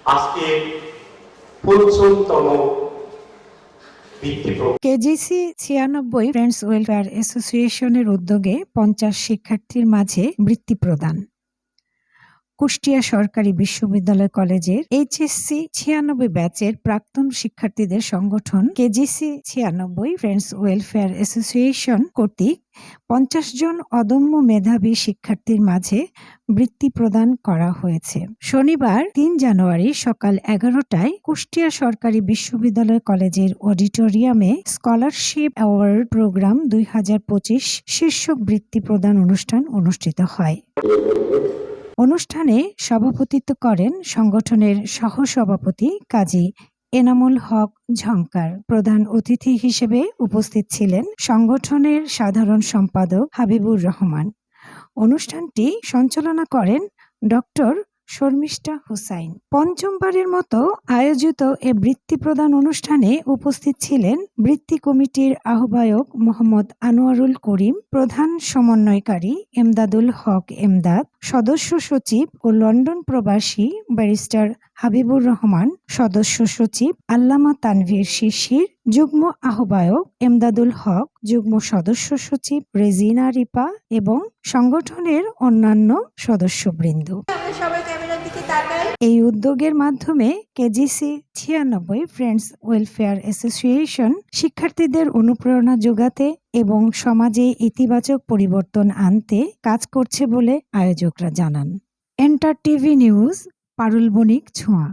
আজকে ৫৫তম KGC ৯৬ friends welfare অ্যাসোসিয়েশনের উদ্যোগে ৫০ শিক্ষার্থীর মাঝে বৃত্তি প্রদান। কুষ্টিয়া সরকারি বিশ্ববিদ্যালয় কলেজের এইচএসসি ৯৬ ব্যাচের প্রাক্তন শিক্ষার্থীদের সংগঠন কেজিসি ৯৬ ফ্রেন্ডস ওয়েলফেয়ার অ্যাসোসিয়েশন কর্তৃক ৫০ জন অদম্য মেধাবী শিক্ষার্থীর মাঝে বৃত্তি প্রদান করা হয়েছে। শনিবার ৩ জানুয়ারি সকাল ১১টায় কুষ্টিয়া সরকারি বিশ্ববিদ্যালয় কলেজের অডিটোরিয়ামে স্কলারশিপ অ্যাওয়ার্ড প্রোগ্রাম ২০২৫ শীর্ষক বৃত্তি প্রদান অনুষ্ঠান অনুষ্ঠিত হয়। অনুষ্ঠানে সভাপতিত্ব করেন সংগঠনের সহসভাপতি কাজী এনামুল হক ঝংকার। প্রধান অতিথি হিসেবে উপস্থিত ছিলেন সংগঠনের সাধারণ সম্পাদক হাবিবুর রহমান। অনুষ্ঠানটি সঞ্চালনা করেন ডক্টর শর্মিষ্ঠা হুসাইন। পঞ্চমবারের মতো আয়োজিত এ বৃত্তি প্রদান অনুষ্ঠানে উপস্থিত ছিলেন বৃত্তি কমিটির আহ্বায়ক মোহাম্মদ আনোয়ারুল করিম, প্রধান সমন্বয়কারী এমদাদুল হক এমদাদ, সদস্য সচিব ও লন্ডন প্রবাসী ব্যারিস্টার হাবিবুর রহমান, সদস্য সচিব আল্লামা তানভীর শিশির, যুগ্ম আহ্বায়ক এমদাদুল হক, যুগ্ম সদস্য সচিব রেজিনা রিপা এবং সংগঠনের অন্যান্য সদস্যবৃন্দ। এই উদ্যোগের মাধ্যমে কেজিসি ৯৬ ফ্রেন্ডস ওয়েলফেয়ার অ্যাসোসিয়েশন শিক্ষার্থীদের অনুপ্রেরণা যোগাতে এবং সমাজে ইতিবাচক পরিবর্তন আনতে কাজ করছে বলে আয়োজকরা জানান। এন্টার টিভি নিউজ, পারুল বণিক ছোঁয়া।